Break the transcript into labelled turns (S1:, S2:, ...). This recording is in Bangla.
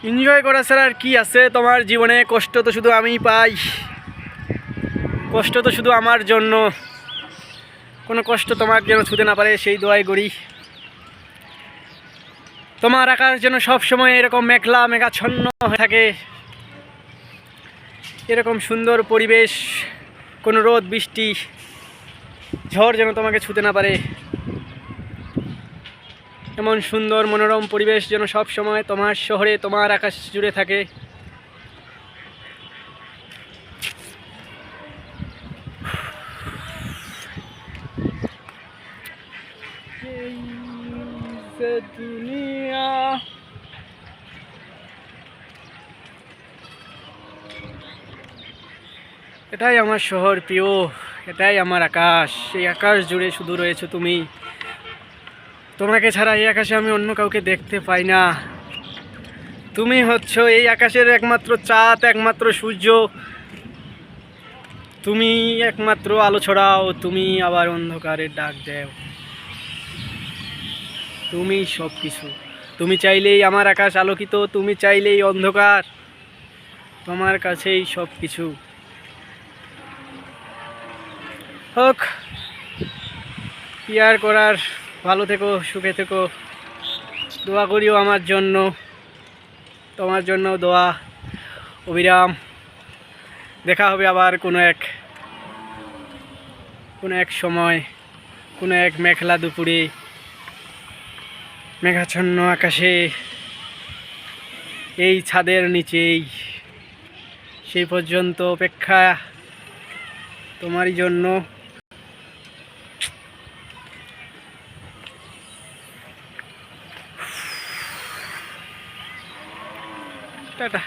S1: এনজয় করা ছাড়া আর কি আছে তোমার জীবনে? কষ্ট তো শুধু আমিই পাই, কষ্ট তো শুধু আমার জন্য। কোনো কষ্ট তোমার যেন ছুঁতে না পারে সেই দোয়াই করি। তোমার আকাশ যেন সবসময় এরকম মেঘলা মেঘাচ্ছন্ন হয়ে থাকে, এরকম সুন্দর পরিবেশ, কোনো রোদ বৃষ্টি ঝড় যেন তোমাকে ছুঁতে না পারে। এমন সুন্দর মনোরম পরিবেশ যেন সব সময় তোমার শহরে, তোমার আকাশ জুড়ে থাকে। দুনিয়া এটাই আমার শহর প্রিয়, এটাই আমার আকাশ। এই আকাশ জুড়ে শুধু রয়েছে তুমি। তোমাকে ছাড়া এই আকাশে আমি অন্য কাউকে দেখতে পাই না। তুমি হচ্ছ এই আকাশের একমাত্র চাঁদ, একমাত্র সূর্য। তুমি একমাত্র আলো ছড়াও, তুমি আবার অন্ধকারের ডাক দেও। তুমি সব কিছু। তুমি চাইলেই আমার আকাশ আলোকিত, তুমি চাইলেই অন্ধকার। তোমার কাছেই সব কিছু। হোক, কি আর করার। ভালো থেকো, সুখে থেকো, দোয়া করিও আমার জন্য। তোমার জন্য দোয়া অবিরাম। দেখা হবে আবার কোনো এক সময়, কোনো এক মেঘলা দুপুরে, মেঘাচ্ছন্ন আকাশে, এই ছাদের নিচেই। সেই পর্যন্ত অপেক্ষা তোমারই জন্য। টাটা।